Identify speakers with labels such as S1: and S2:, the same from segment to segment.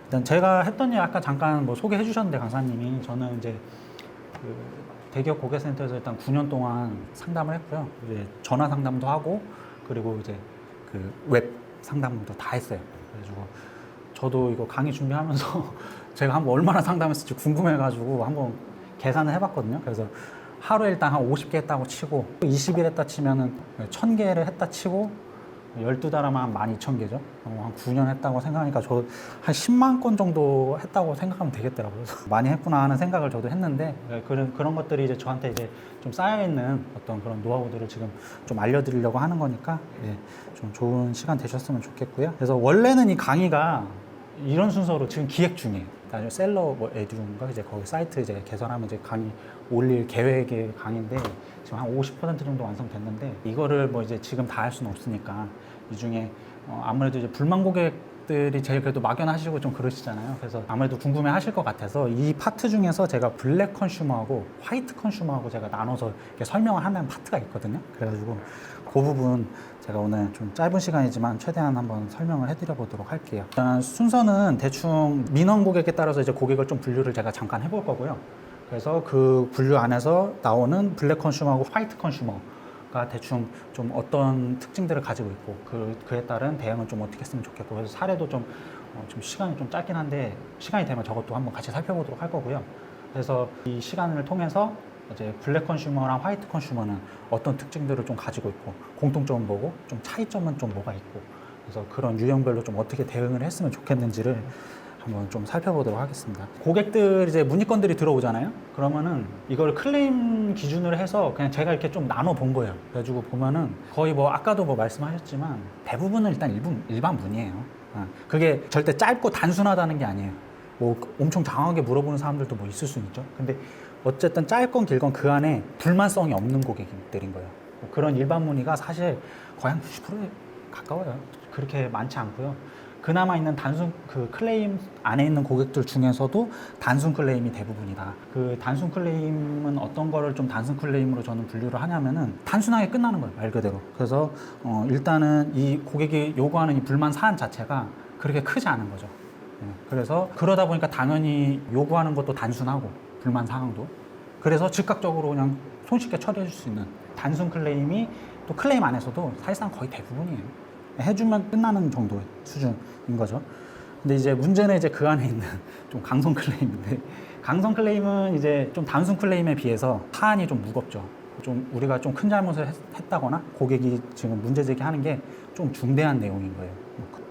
S1: 일단 제가 했던 일 아까 잠깐 뭐 소개해 주셨는데 강사님이 저는 이제 그 대기업 고객센터에서 일단 9년 동안 상담을 했고요. 이제 전화 상담도 하고 그리고 이제 그 웹 상담도 다 했어요. 그래가지고 저도 이거 강의 준비하면서 제가 한번 얼마나 상담했을지 궁금해가지고 한번 계산을 해봤거든요. 그래서 하루에 일단 한 50개 했다고 치고 20일 했다 치면은 1000개를 했다 치고 12달 하면 한 12,000개죠. 한 9년 했다고 생각하니까 저 한 10만 건 정도 했다고 생각하면 되겠더라고요. 그래서 많이 했구나 하는 생각을 저도 했는데 그런 것들이 이제 저한테 이제 좀 쌓여있는 어떤 그런 노하우들을 지금 좀 알려드리려고 하는 거니까 예, 좀 좋은 시간 되셨으면 좋겠고요. 그래서 원래는 이 강의가 이런 순서로 지금 기획 중이에요. 나중에 셀러 뭐 에듀인가 이제 거기 사이트 이제 개설하면 이제 강의 올릴 계획의 강의인데 지금 한 50% 정도 완성됐는데 이거를 뭐 이제 지금 다 할 수는 없으니까 이 중에 아무래도 이제 불만 고객들이 제일 그래도 막연하시고 좀 그러시잖아요. 그래서 아무래도 궁금해 하실 것 같아서 이 파트 중에서 제가 블랙 컨슈머하고 화이트 컨슈머하고 제가 나눠서 이렇게 설명을 하는 파트가 있거든요. 그래가지고 그 부분 제가 오늘 좀 짧은 시간이지만 최대한 한번 설명을 해드려 보도록 할게요. 일단 순서는 대충 민원 고객에 따라서 이제 고객을 좀 분류를 제가 잠깐 해볼 거고요. 그래서 그 분류 안에서 나오는 블랙 컨슈머하고 화이트 컨슈머가 대충 좀 어떤 특징들을 가지고 있고 그에 따른 대응은 좀 어떻게 했으면 좋겠고 그래서 사례도 좀 시간이 좀 짧긴 한데 시간이 되면 저것도 한번 같이 살펴보도록 할 거고요. 그래서 이 시간을 통해서 이제 블랙 컨슈머랑 화이트 컨슈머는 어떤 특징들을 좀 가지고 있고 공통점은 뭐고 좀 차이점은 좀 뭐가 있고 그래서 그런 유형별로 좀 어떻게 대응을 했으면 좋겠는지를 한번 좀 살펴보도록 하겠습니다. 고객들 이제 문의건들이 들어오잖아요. 그러면은 이걸 클레임 기준으로 해서 그냥 제가 이렇게 좀 나눠 본 거예요. 그래가지고 보면은 거의 뭐 아까도 뭐 말씀하셨지만 대부분은 일단 일반 문의예요. 그게 절대 짧고 단순하다는 게 아니에요. 뭐 엄청 장황하게 물어보는 사람들도 뭐 있을 수는 있죠. 근데 어쨌든 짧건 길건 그 안에 불만성이 없는 고객들인 거예요. 그런 일반 문의가 사실 거의 한 90%에 가까워요. 그렇게 많지 않고요. 그나마 있는 단순 그 클레임 안에 있는 고객들 중에서도 단순 클레임이 대부분이다. 그 단순 클레임은 어떤 거를 좀 단순 클레임으로 저는 분류를 하냐면은 단순하게 끝나는 거예요, 말 그대로. 그래서 일단은 이 고객이 요구하는 이 불만 사안 자체가 그렇게 크지 않은 거죠. 그래서 그러다 보니까 당연히 요구하는 것도 단순하고 불만 사항도 그래서 즉각적으로 그냥 손쉽게 처리해 줄 수 있는 단순 클레임이 또 클레임 안에서도 사실상 거의 대부분이에요. 해주면 끝나는 정도의 수준인 거죠. 근데 이제 문제는 이제 그 안에 있는 좀 강성 클레임인데 강성 클레임은 이제 좀 단순 클레임에 비해서 사안이 좀 무겁죠. 좀 우리가 좀 큰 잘못을 했다거나 고객이 지금 문제 제기하는 게 좀 중대한 내용인 거예요.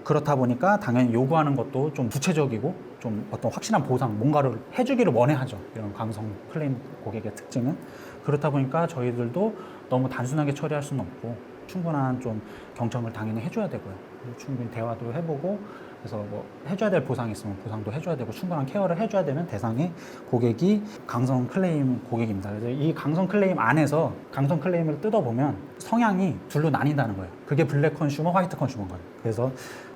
S1: 그렇다 보니까 당연히 요구하는 것도 좀 구체적이고 좀 어떤 확실한 보상, 뭔가를 해주기를 원해하죠. 이런 강성 클레임 고객의 특징은. 그렇다 보니까 저희들도 너무 단순하게 처리할 수는 없고 충분한 좀 경청을 당연히 해줘야 되고요. 충분히 대화도 해보고 그래서 뭐 해줘야 될 보상이 있으면 보상도 해줘야 되고 충분한 케어를 해줘야 되는 대상의 고객이 강성 클레임 고객입니다. 그래서 이 강성 클레임 안에서 강성 클레임을 뜯어보면 성향이 둘로 나뉜다는 거예요. 그게 블랙 컨슈머, 화이트 컨슈머인 거예요. 그래서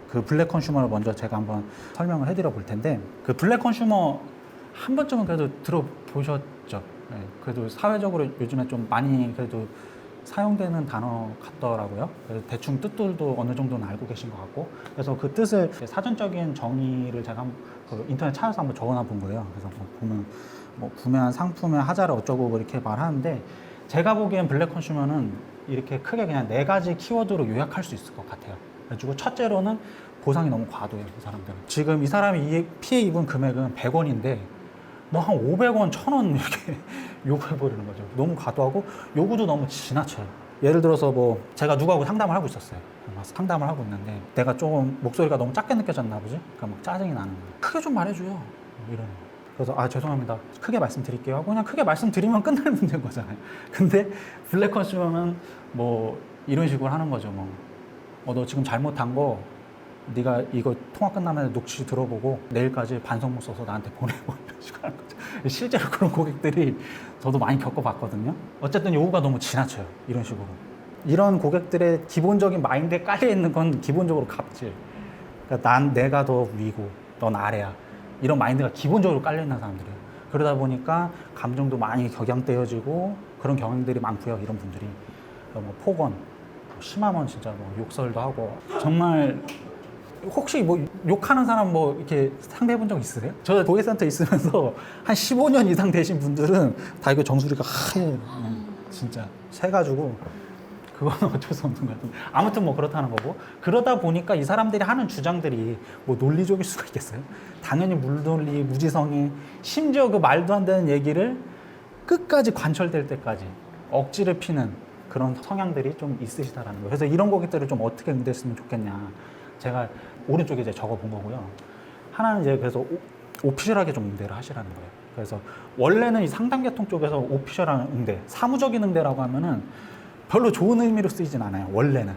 S1: 그 블랙 컨슈머를 먼저 제가 한번 설명을 해드려 볼 텐데 그 블랙 컨슈머 한 번쯤은 그래도 들어보셨죠? 네, 그래도 사회적으로 요즘에 좀 많이 그래도 사용되는 단어 같더라고요. 그래서 대충 뜻들도 어느 정도는 알고 계신 것 같고 그래서 그 뜻을 사전적인 정의를 제가 그 인터넷 찾아서 한번 적어놔 본 거예요. 그래서 뭐 보면 뭐 구매한 상품의 하자를 어쩌고 뭐 이렇게 말하는데 제가 보기엔 블랙 컨슈머는 이렇게 크게 그냥 4가지 키워드로 요약할 수 있을 것 같아요. 그래가지고 첫째로는 보상이 너무 과도해요. 이 사람들은. 지금 이 사람이 피해 입은 금액은 100원인데 뭐 한 500원, 1000원 이렇게 요구해버리는 거죠. 너무 과도하고 요구도 너무 지나쳐요. 예를 들어서 뭐 제가 누구하고 상담을 하고 있었어요. 상담을 하고 있는데 내가 조금 목소리가 너무 작게 느껴졌나 보지? 그러니까 막 짜증이 나는 거예요. 크게 좀 말해줘요. 이러는 거예요. 그래서 죄송합니다. 크게 말씀드릴게요 하고 그냥 크게 말씀드리면 끝날 문제인 거잖아요. 근데 블랙 컨슈머는 뭐 이런 식으로 하는 거죠. 뭐 너 지금 잘못한 거 네가 이거 통화 끝나면 녹취 들어보고 내일까지 반성문 써서 나한테 보내고 이런 식으로 하는 거죠. 실제로 그런 고객들이 저도 많이 겪어봤거든요. 어쨌든 요구가 너무 지나쳐요. 이런 식으로. 이런 고객들의 기본적인 마인드에 깔려있는 건 기본적으로 갑질. 그러니까 내가 더 위고 넌 아래야. 이런 마인드가 기본적으로 깔려있는 사람들이에요. 그러다 보니까 감정도 많이 격양되어지고 그런 경향들이 많고요. 이런 분들이. 뭐 폭언, 심하면 진짜 뭐 욕설도 하고 정말 혹시 뭐 욕하는 사람 뭐 이렇게 상대해 본 적 있으세요? 저 고객센터 있으면서 한 15년 이상 되신 분들은 다 이거 정수리가 하얘요. 진짜 새가지고 그거는 어쩔 수 없는 것 같은데 아무튼 뭐 그렇다는 거고 그러다 보니까 이 사람들이 하는 주장들이 뭐 논리적일 수가 있겠어요? 당연히 물논리, 무지성이 심지어 그 말도 안 되는 얘기를 끝까지 관철될 때까지 억지를 피는 그런 성향들이 좀 있으시다라는 거예요. 그래서 이런 고객들을 좀 어떻게 응대했으면 좋겠냐. 제가 오른쪽에 이제 적어 본 거고요. 하나는 이제 그래서 오피셜하게 좀 응대를 하시라는 거예요. 그래서 원래는 이 상담계통 쪽에서 오피셜한 응대, 사무적인 응대라고 하면은 별로 좋은 의미로 쓰이진 않아요. 원래는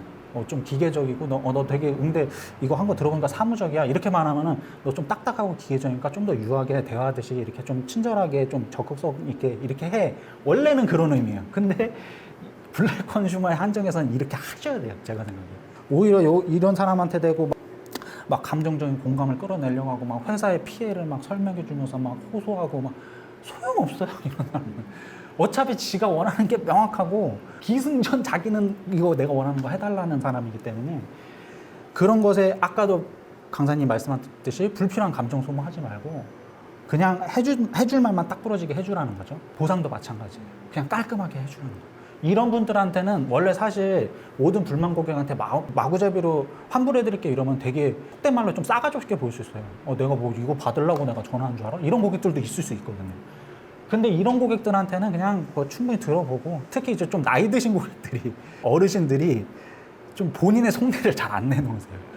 S1: 좀 기계적이고 너 되게 응대 이거 한 거 들어보니까 사무적이야 이렇게만 하면은 너 좀 딱딱하고 기계적이니까 좀 더 유하게 대화하듯이 이렇게 좀 친절하게 좀 적극성 있게 이렇게 해. 원래는 그런 의미예요. 근데 블랙 컨슈머의 한정에서는 이렇게 하셔야 돼요. 제가 생각에 오히려 이런 사람한테 대고 막 감정적인 공감을 끌어내려고 하고 막 회사의 피해를 막 설명해 주면서 막 호소하고 막 소용없어요. 이런 사람은 어차피 지가 원하는 게 명확하고 기승전 자기는 이거 내가 원하는 거 해달라는 사람이기 때문에 그런 것에 아까도 강사님 말씀하셨듯이 불필요한 감정 소모하지 말고 그냥 해줄 말만 딱 부러지게 해주라는 거죠. 보상도 마찬가지예요. 그냥 깔끔하게 해주는 거. 이런 분들한테는 원래 사실 모든 불만 고객한테 마구잡이로 환불해드릴게 이러면 되게 그때 말로 좀 싸가지 없게 보일 수 있어요. 내가 뭐 이거 받으려고 내가 전화한 줄 알아? 이런 고객들도 있을 수 있거든요. 근데 이런 고객들한테는 그냥 뭐 충분히 들어보고 특히 이제 좀 나이 드신 고객들이 어르신들이 좀 본인의 속내를 잘 안 내놓으세요.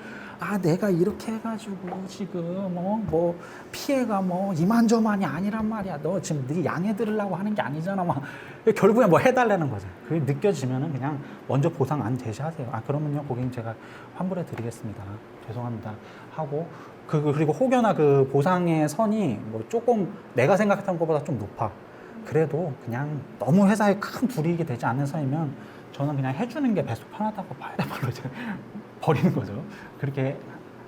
S1: 내가 이렇게 해가지고 지금 뭐 피해가 뭐 이만저만이 아니란 말이야. 너 지금 네 양해 들으려고 하는 게 아니잖아. 막 결국에 뭐 해달라는 거죠. 그게 느껴지면은 그냥 먼저 보상 안 제시하세요. 그러면요 고객님 제가 환불해 드리겠습니다. 죄송합니다 하고 그리고 혹여나 그 보상의 선이 뭐 조금 내가 생각했던 것보다 좀 높아. 그래도 그냥 너무 회사에 큰 불이익이 되지 않는 선이면 저는 그냥 해주는 게 배속 편하다고 봐요. 말로 이제 버리는 거죠. 그렇게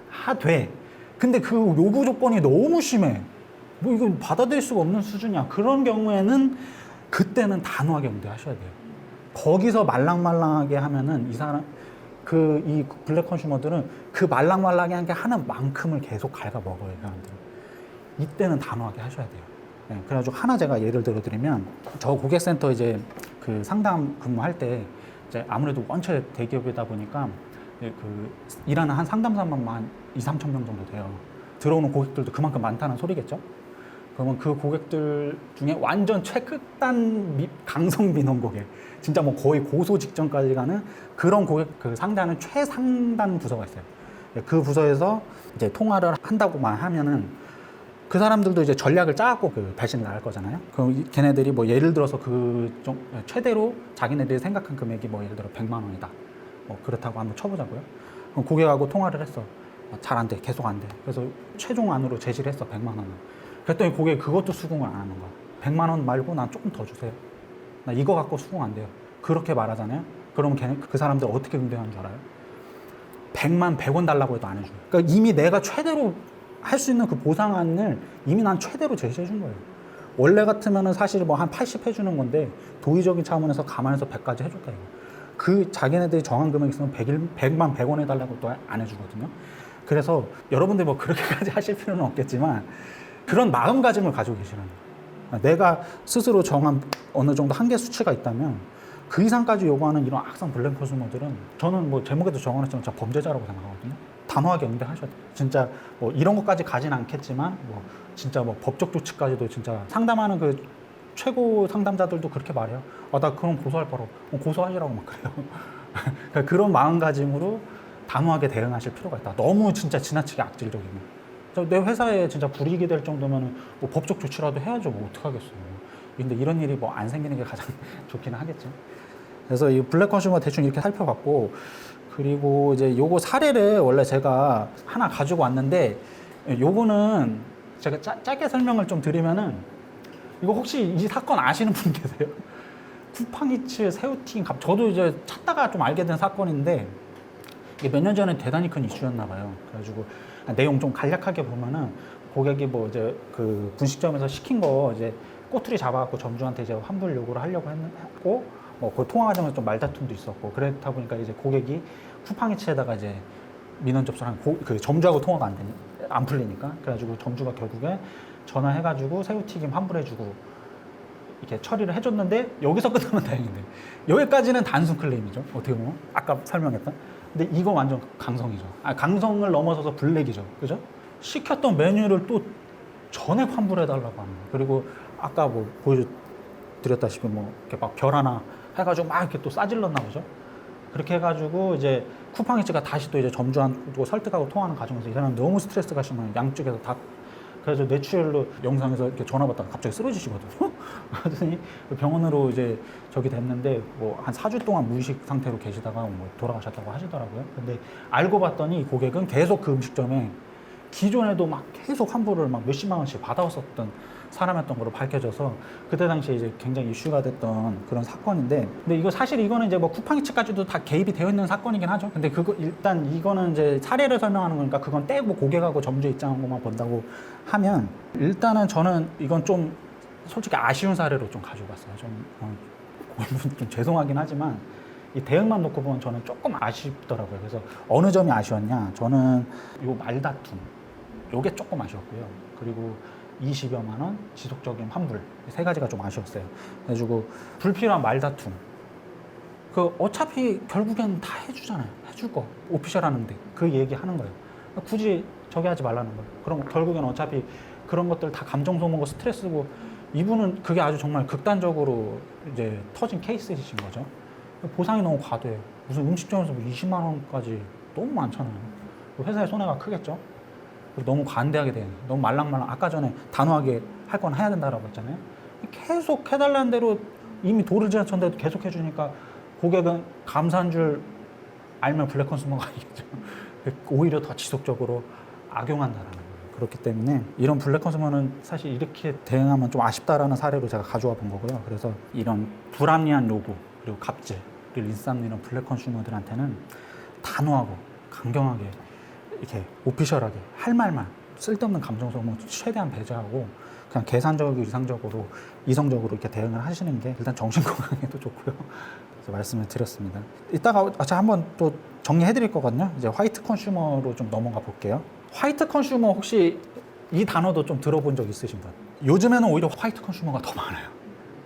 S1: 하되 근데 그 요구 조건이 너무 심해. 뭐 이건 받아들일 수가 없는 수준이야. 그런 경우에는 그때는 단호하게 응대하셔야 돼요. 거기서 말랑말랑하게 하면은 이 사람 이 블랙 컨슈머들은 그 말랑말랑하게 한 게 하는 만큼을 계속 갉아먹어요. 그 사람들은. 이때는 단호하게 하셔야 돼요. 네, 그래가지고 하나 제가 예를 들어드리면 저 고객센터 이제 그 상담 근무할 때 이제 아무래도 원체 대기업이다 보니까 그 일하는 한 상담사만 한 2~3천 명 정도 돼요. 들어오는 고객들도 그만큼 많다는 소리겠죠. 그러면 그 고객들 중에 완전 최극단 강성 민원 고객, 진짜 뭐 거의 고소 직전까지 가는 그런 고객 그 상대하는 최상단 부서가 있어요. 그 부서에서 이제 통화를 한다고만 하면은 그 사람들도 이제 전략을 짜갖고 그 발신을 나갈 거잖아요. 그럼 걔네들이 뭐 예를 들어서 최대로 자기네들이 생각한 금액이 뭐 예를 들어 100만 원이다. 뭐 그렇다고 한번 쳐보자고요. 그럼 고객하고 통화를 했어. 잘 안 돼. 계속 안 돼. 그래서 최종 안으로 제시를 했어. 100만 원을. 그랬더니 고객이 그것도 수긍을 안 하는 거야. 100만 원 말고 난 조금 더 주세요. 나 이거 갖고 수긍 안 돼요. 그렇게 말하잖아요. 그러면 그 사람들 어떻게 응대하는 줄 알아요? 100만 100원 달라고 해도 안 해줘요. 그러니까 이미 내가 최대로 할 수 있는 그 보상안을 이미 난 최대로 제시해 준 거예요. 원래 같으면은 사실 뭐 한 80 해주는 건데 도의적인 차원에서 감안해서 100까지 해줄까 이거. 그 자기네들이 정한 금액이 있으면 100만 100원 해달라고 또 안 해주거든요. 그래서 여러분들 뭐 그렇게까지 하실 필요는 없겠지만 그런 마음가짐을 가지고 계시는 거예요. 내가 스스로 정한 어느 정도 한계 수치가 있다면 그 이상까지 요구하는 이런 악성 블랙 컨슈머들은 저는 뭐 제목에도 적어놨지만 저 범죄자라고 생각하거든요. 단호하게 응대하셔야 돼요. 진짜 뭐 이런 것까지 가진 않겠지만 뭐 진짜 뭐 법적 조치까지도 진짜 상담하는 그 최고 상담자들도 그렇게 말해요. 나 그럼 고소할 거라고. 고소하시라고 막 그래요. 그러니까 그런 마음가짐으로 단호하게 대응하실 필요가 있다. 너무 진짜 지나치게 악질적이면. 내 회사에 진짜 불이익이 될 정도면 뭐 법적 조치라도 해야죠. 뭐 어떡하겠어요. 근데 이런 일이 뭐 안 생기는 게 가장 좋기는 하겠죠. 그래서 이 블랙 컨슈머 대충 이렇게 살펴봤고, 그리고 이제 요거 사례를 원래 제가 하나 가지고 왔는데, 요거는 제가 짧게 설명을 좀 드리면은, 이거 혹시 이 사건 아시는 분 계세요? 쿠팡이츠 새우튀김 저도 이제 찾다가 좀 알게 된 사건인데, 이게 몇 년 전에 대단히 큰 이슈였나 봐요. 그래가지고 내용 좀 간략하게 보면은 고객이 뭐 이제 그 분식점에서 시킨 거 이제 꼬투리 잡아갖고 점주한테 이제 환불 요구를 하려고 했고, 뭐 그 통화 과정에서 좀 말다툼도 있었고, 그렇다 보니까 이제 고객이 쿠팡이츠에다가 이제 민원 접수를 그 점주하고 통화가 안 풀리니까. 그래가지고 점주가 결국에 전화해가지고 새우튀김 환불해주고 이렇게 처리를 해줬는데 여기서 끝나면 다행인데 여기까지는 단순 클레임이죠. 어떻게 보면 아까 설명했던. 근데 이거 완전 강성이죠. 강성을 넘어서서 블랙이죠. 그죠? 시켰던 메뉴를 또 전액 환불해달라고 하는 거예요. 그리고 아까 뭐 보여드렸다시피 뭐 이렇게 막 별 하나 해가지고 막 이렇게 또 싸질렀나 보죠. 그렇게 해가지고 이제 쿠팡이츠가 다시 또 이제 점주한테 설득하고 통화하는 과정에서 이 사람 너무 스트레스가 심한 양쪽에서 다. 그래서 뇌출혈로 영상에서 이렇게 전화 받다가 갑자기 쓰러지시거든요. 그러더니 병원으로 이제 저기 됐는데 뭐 한 4주 동안 무의식 상태로 계시다가 뭐 돌아가셨다고 하시더라고요. 근데 알고 봤더니 이 고객은 계속 그 음식점에 기존에도 막 계속 환불을 막 몇십만 원씩 받아왔었던 사람이었던 걸로 밝혀져서 그때 당시에 이제 굉장히 이슈가 됐던 그런 사건인데, 근데 이거 사실 이거는 이제 뭐 쿠팡이츠까지도 다 개입이 되어 있는 사건이긴 하죠. 근데 그거 일단 이거는 이제 사례를 설명하는 거니까 그건 떼고 고객하고 점주 입장하고만 본다고 하면, 일단은 저는 이건 좀 솔직히 아쉬운 사례로 좀 가지고 왔어요. 좀 죄송하긴 하지만 이 대응만 놓고 보면 저는 조금 아쉽더라고요. 그래서 어느 점이 아쉬웠냐? 저는 요 말다툼, 요게 조금 아쉬웠고요. 그리고 20여만 원 지속적인 환불, 세 가지가 좀 아쉬웠어요. 그래가지고 불필요한 말다툼, 그 어차피 결국엔 다 해주잖아요. 해줄 거 오피셜 하는데 그 얘기 하는 거예요. 굳이 저기 하지 말라는 거예요. 그럼 결국엔 어차피 그런 것들 다 감정 소모고 스트레스고, 이분은 그게 아주 정말 극단적으로 이제 터진 케이스이신 거죠. 보상이 너무 과도해요. 무슨 음식점에서 20만 원까지 너무 많잖아요. 회사의 손해가 크겠죠. 너무 관대하게 되는, 너무 말랑말랑, 아까 전에 단호하게 할 건 해야 된다라고 했잖아요. 계속 해달라는 대로 이미 도를 지나쳤는데도 계속 해주니까 고객은 감사한 줄 알면 블랙 컨슈머가 아니겠죠. 오히려 더 지속적으로 악용한다라는 거예요. 그렇기 때문에 이런 블랙 컨슈머는 사실 이렇게 대응하면 좀 아쉽다라는 사례로 제가 가져와 본 거고요. 그래서 이런 불합리한 요구 그리고 갑질을 일삼는 블랙 컨슈머들한테는 단호하고 강경하게 이렇게 오피셜하게 할 말만, 쓸데없는 감정 소모 최대한 배제하고 그냥 계산적이고 이성적으로 이렇게 대응을 하시는 게 일단 정신 건강에도 좋고요. 그래서 말씀을 드렸습니다. 이따가 제가 한번 또 정리해 드릴 거거든요. 이제 화이트 컨슈머로 좀 넘어가 볼게요. 화이트 컨슈머 혹시 이 단어도 좀 들어본 적 있으신가요? 요즘에는 오히려 화이트 컨슈머가 더 많아요.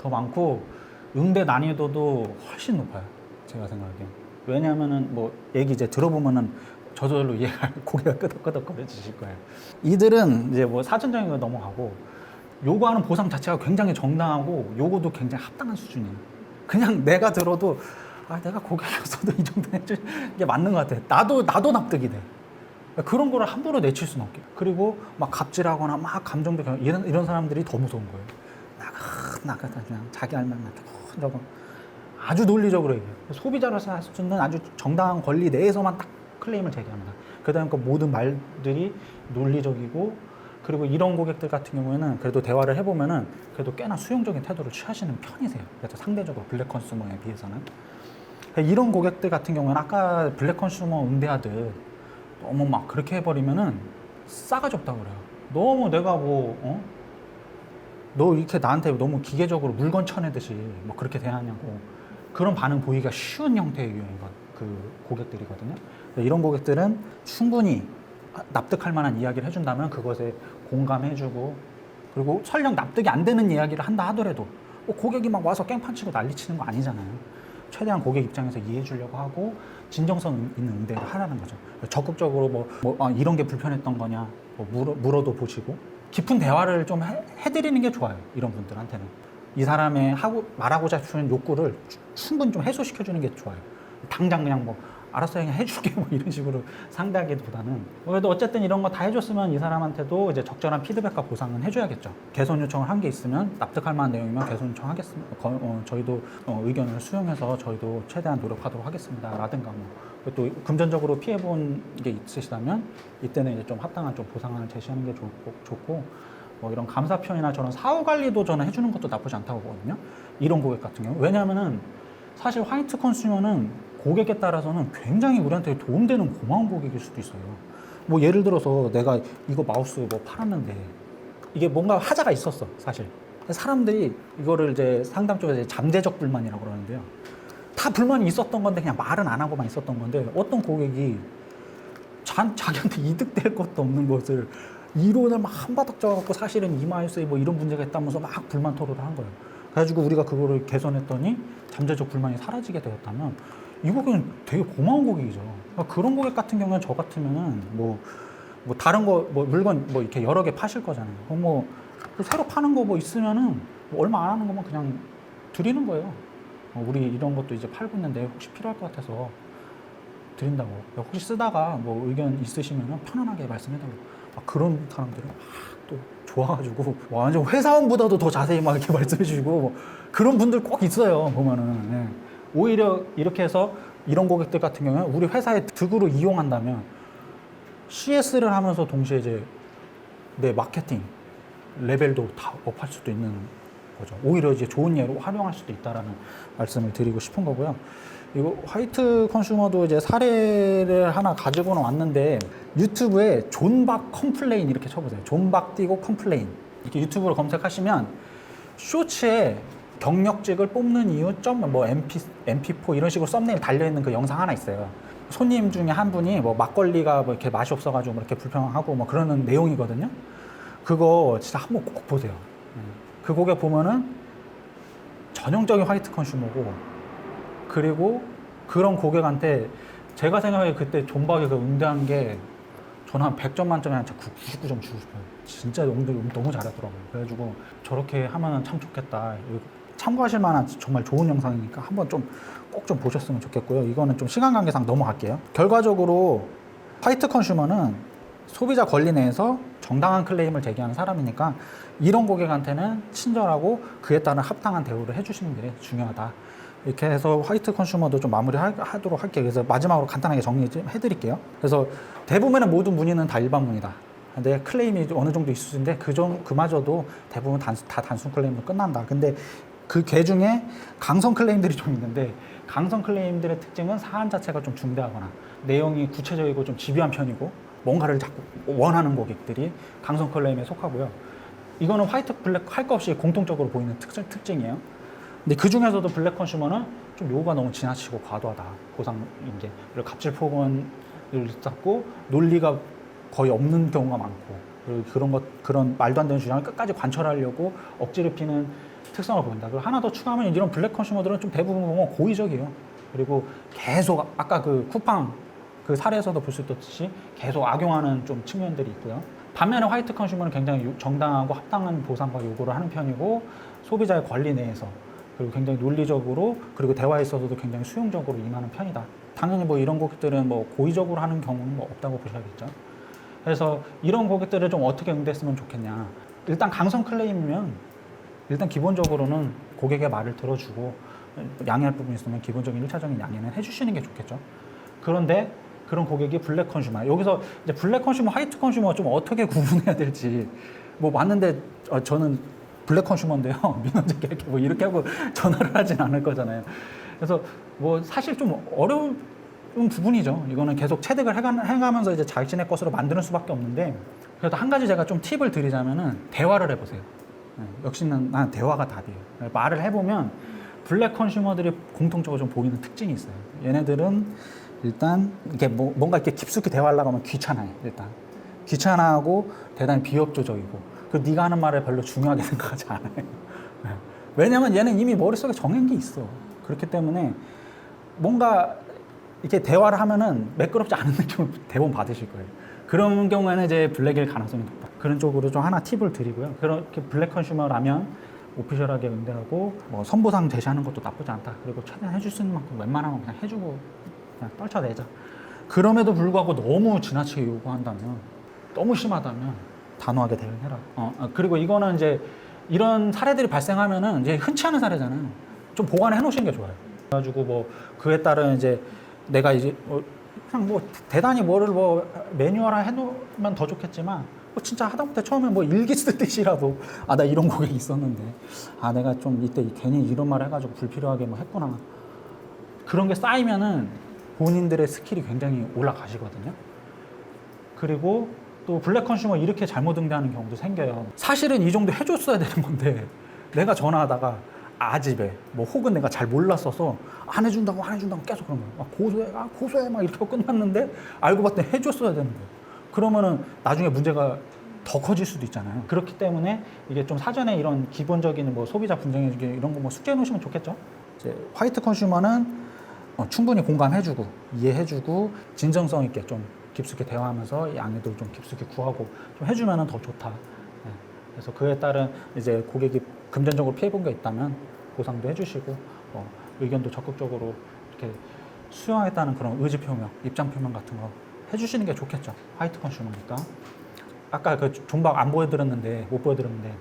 S1: 더 많고 응대 난이도도 훨씬 높아요. 제가 생각하기엔. 왜냐하면은 뭐 얘기 이제 들어보면은 저절로 이해가, 고개가 끄덕끄덕거려지실 거예요. 이들은 이제 뭐 사전적인 거 넘어가고 요구하는 보상 자체가 굉장히 정당하고 요구도 굉장히 합당한 수준이에요. 그냥 내가 들어도 내가 고객이었어도 이 정도 해줄 게 맞는 것 같아. 나도 납득이 돼. 그런 거를 함부로 내칠 수는 없게. 그리고 막 갑질하거나 막 감정도 이런 사람들이 더 무서운 거예요. 나가 그냥 자기 할 말만 저거 아주 논리적으로 얘기해요. 소비자로서 할 수 있는 아주 정당한 권리 내에서만 딱 클레임을 제기합니다. 그다음 그 모든 말들이 논리적이고, 그리고 이런 고객들 같은 경우에는 그래도 대화를 해보면은 그래도 꽤나 수용적인 태도를 취하시는 편이세요. 그래서 상대적으로 블랙 컨슈머에 비해서는. 이런 고객들 같은 경우에는 아까 블랙 컨슈머 응대하듯 너무 막 그렇게 해버리면은 싸가지 없다고 그래요. 너무 내가 너 이렇게 나한테 너무 기계적으로 물건 쳐내듯이 뭐 그렇게 대하냐고, 그런 반응 보이기가 쉬운 형태의 유형인 그 고객들이거든요. 이런 고객들은 충분히 납득할 만한 이야기를 해준다면 그것에 공감해주고, 그리고 설령 납득이 안 되는 이야기를 한다 하더라도 고객이 막 와서 깽판치고 난리치는 거 아니잖아요. 최대한 고객 입장에서 이해해 주려고 하고 진정성 있는 응대를 하라는 거죠. 적극적으로 이런 게 불편했던 거냐 물어도 보시고 깊은 대화를 좀 해드리는 게 좋아요. 이런 분들한테는 이 사람의 말하고자 싶은 욕구를 충분히 좀 해소시켜주는 게 좋아요. 당장 그냥 알았어 그냥 해줄게 이런 식으로 상대하기보다는, 그래도 어쨌든 이런 거 다 해줬으면 이 사람한테도 이제 적절한 피드백과 보상은 해줘야겠죠. 개선 요청을 한 게 있으면, 납득할 만한 내용이면 개선 요청하겠습니다. 저희도 의견을 수용해서 저희도 최대한 노력하도록 하겠습니다. 라든가 또 금전적으로 피해본 게 있으시다면 이때는 이제 좀 합당한 좀 보상안을 제시하는 게 좋고 이런 감사 표현이나 저런 사후 관리도 저는 해주는 것도 나쁘지 않다고 보거든요. 이런 고객 같은 경우. 왜냐하면은 사실 화이트 컨슈머는 고객에 따라서는 굉장히 우리한테 도움되는 고마운 고객일 수도 있어요. 예를 들어서 내가 이거 마우스 팔았는데 이게 뭔가 하자가 있었어, 사실. 사람들이 이거를 이제 상담 쪽에서 잠재적 불만이라고 그러는데요. 다 불만이 있었던 건데 그냥 말은 안 하고만 있었던 건데, 어떤 고객이 자기한테 이득될 것도 없는 것을 이론을 막 한바닥 적어갖고 사실은 이마이스에 뭐 이런 문제가 있다면서 막 불만 토로를 한 거예요. 그래가지고 우리가 그거를 개선했더니 잠재적 불만이 사라지게 되었다면 이 고객은 되게 고마운 고객이죠. 그러니까 그런 고객 같은 경우는 저 같으면은 뭐 다른 거 뭐 물건 뭐 이렇게 여러 개 파실 거잖아요. 뭐 새로 파는 거 뭐 있으면은 뭐 얼마 안 하는 거면 그냥 드리는 거예요. 우리 이런 것도 이제 팔고 있는데 혹시 필요할 것 같아서 드린다고. 혹시 쓰다가 뭐 의견 있으시면 편안하게 말씀해달라고. 그런 사람들은 막 또 좋아가지고 완전 회사원보다도 더 자세히 막 이렇게 말씀해 주시고 뭐 그런 분들 꼭 있어요. 보면은. 네. 오히려 이렇게 해서 이런 고객들 같은 경우는 우리 회사의 득으로 이용한다면 CS를 하면서 동시에 이제 내 마케팅 레벨도 다 업할 수도 있는 거죠. 오히려 이제 좋은 예로 활용할 수도 있다라는 말씀을 드리고 싶은 거고요. 이거 화이트 컨슈머도 이제 사례를 하나 가지고는 왔는데 유튜브에 존박 컴플레인 이렇게 쳐보세요. 존박 띄고 컴플레인 이렇게 유튜브로 검색하시면 쇼츠에 경력직을 뽑는 이유 뭐 MP4 이런 식으로 썸네일 달려있는 그 영상 하나 있어요. 손님 중에 한 분이 뭐 막걸리가 뭐 이렇게 맛이 없어가지고 뭐 이렇게 불평하고 뭐 그러는 내용이거든요. 그거 진짜 한번 꼭 보세요. 그 고객 보면은 전형적인 화이트 컨슈머고 그리고 그런 고객한테 제가 생각해 그때 존박이 그 응대한 게 저는 한 100점 만점에 한 99점 주고 싶어요. 진짜 너무 잘하더라고요. 그래가지고 저렇게 하면 참 좋겠다. 참고하실 만한 정말 좋은 영상이니까 한번 꼭 좀 보셨으면 좋겠고요. 이거는 좀 시간 관계상 넘어갈게요. 결과적으로 화이트 컨슈머는 소비자 권리 내에서 정당한 클레임을 제기하는 사람이니까 이런 고객한테는 친절하고 그에 따른 합당한 대우를 해주시는 게 중요하다. 이렇게 해서 화이트 컨슈머도 좀 마무리하도록 할게요. 그래서 마지막으로 간단하게 정리 좀 해드릴게요. 그래서 대부분의 모든 문의는 다 일반 문의다. 근데 클레임이 어느 정도 있을 수 있는데 그마저도 대부분 다 단순 클레임으로 끝난다. 근데 그 개 중에 강성 클레임들이 좀 있는데 강성 클레임들의 특징은 사안 자체가 좀 중대하거나 내용이 구체적이고 좀 집요한 편이고 뭔가를 자꾸 원하는 고객들이 강성 클레임에 속하고요. 이거는 화이트 블랙 할 것 없이 공통적으로 보이는 특징이에요. 근데 그 중에서도 블랙 컨슈머는 좀 요구가 너무 지나치고 과도하다. 보상인계, 그리고 갑질 폭언을 쌓고 논리가 거의 없는 경우가 많고, 그리고 그런 말도 안 되는 주장을 끝까지 관철하려고 억지를 피는 특성을 보인다. 그리고 하나 더 추가하면 이런 블랙 컨슈머들은 좀 대부분 보면 고의적이에요. 그리고 계속 아까 그 쿠팡 그 사례에서도 볼 수 있듯이 계속 악용하는 좀 측면들이 있고요. 반면에 화이트 컨슈머는 굉장히 정당하고 합당한 보상과 요구를 하는 편이고 소비자의 권리 내에서 그리고 굉장히 논리적으로 그리고 대화에 있어서도 굉장히 수용적으로 임하는 편이다. 당연히 뭐 이런 고객들은 뭐 고의적으로 하는 경우는 뭐 없다고 보셔야겠죠. 그래서 이런 고객들을 좀 어떻게 응대했으면 좋겠냐. 일단 강성 클레임이면 일단 기본적으로는 고객의 말을 들어주고 양해할 부분이 있으면 기본적인 1차적인 양해는 해주시는 게 좋겠죠. 그런데 그런 고객이 블랙 컨슈머. 여기서 이제 블랙 컨슈머, 화이트 컨슈머 좀 어떻게 구분해야 될지. 뭐 맞는데 저는 블랙 컨슈머인데요. 민원제기 뭐 이렇게 하고 전화를 하진 않을 거잖아요. 그래서 뭐 사실 좀 어려운 부분이죠. 이거는 계속 체득을 해가면서 이제 자신의 것으로 만드는 수밖에 없는데 그래도 한 가지 제가 좀 팁을 드리자면은 대화를 해보세요. 역시는 난 대화가 답이에요. 말을 해보면 블랙 컨슈머들이 공통적으로 좀 보이는 특징이 있어요. 얘네들은 일단 이렇게 뭔가 이렇게 깊숙이 대화하려고 하면 귀찮아요. 일단 귀찮아하고 대단히 비협조적이고 그리고 네가 하는 말을 별로 중요하게 생각하지 않아요. 왜냐면 얘는 이미 머릿속에 정한 게 있어. 그렇기 때문에 뭔가 이렇게 대화를 하면은 매끄럽지 않은 느낌을 대부분 받으실 거예요. 그런 경우에는 이제 블랙일 가능성이 높다. 그런 쪽으로 좀 하나 팁을 드리고요. 그렇게 블랙 컨슈머라면 오피셜하게 응대하고 뭐 선보상 제시하는 것도 나쁘지 않다. 그리고 최대한 해줄 수 있는 만큼 웬만하면 그냥 해주고 그냥 떨쳐내자. 그럼에도 불구하고 너무 지나치게 요구한다면 너무 심하다면 단호하게 대응해라. 그리고 이거는 이제 이런 사례들이 발생하면은 이제 흔치 않은 사례잖아요. 좀 보관해 놓으시는 게 좋아요. 그래가지고 뭐 그에 따른 이제 내가 이제 그냥 뭐 대단히 뭐를 뭐 매뉴얼화 해놓으면 더 좋겠지만 뭐 진짜 하다못해 처음에 뭐 일기 쓰듯이라도 나 이런 고객이 있었는데 내가 좀 이때 괜히 이런 말 해가지고 불필요하게 뭐 했구나. 그런 게 쌓이면은 본인들의 스킬이 굉장히 올라가시거든요. 그리고 또 블랙 컨슈머 이렇게 잘못 응대하는 경우도 생겨요. 사실은 이 정도 해줬어야 되는 건데 내가 전화하다가 아집에 뭐 혹은 내가 잘 몰랐어서 안 해준다고 계속 그런 거예요. 고소해 막 이렇게 하고 끝났는데 알고 봤더니 해줬어야 되는 거예요. 그러면은 나중에 문제가 더 커질 수도 있잖아요. 그렇기 때문에 이게 좀 사전에 이런 기본적인 뭐 소비자 분쟁 이런 거 뭐 숙지해 놓으시면 좋겠죠. 이제 화이트 컨슈머는 충분히 공감해주고 이해해주고 진정성 있게 좀 깊숙이 대화하면서 양해도 좀 깊숙이 구하고 좀 해주면은 더 좋다. 네. 그래서 그에 따른 이제 고객이 금전적으로 피해본 게 있다면 보상도 해주시고 의견도 적극적으로 이렇게 수용하겠다는 그런 의지 표명, 입장 표명 같은 거 해주시는 게 좋겠죠. 화이트 컨슈머니까. 아까 그 존박 안 보여드렸는데 못 보여드렸는데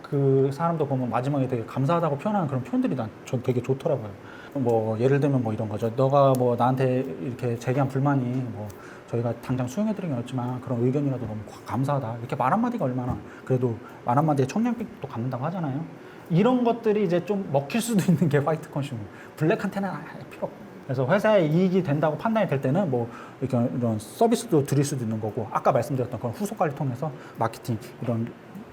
S1: 그 사람도 보면 마지막에 되게 감사하다고 표현하는 그런 표현들이 전 되게 좋더라고요. 뭐 예를 들면 뭐 이런 거죠. 너가 뭐 나한테 이렇게 제기한 불만이 뭐 저희가 당장 수용해드리긴 어렵지만 그런 의견이라도 너무 감사하다. 이렇게 말 한마디가 얼마나 그래도 말 한마디에 청량빛도 갖는다고 하잖아요. 이런 것들이 이제 좀 먹힐 수도 있는 게 화이트 컨슈머. 블랙한테는 필요 없고. 그래서 회사에 이익이 된다고 판단이 될 때는 뭐 이런 서비스도 드릴 수도 있는 거고 아까 말씀드렸던 그런 후속 관리 통해서 마케팅 이런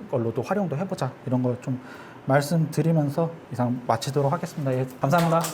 S1: 걸로도 활용도 해보자 이런 거 좀 말씀드리면서 이상 마치도록 하겠습니다. 예, 감사합니다.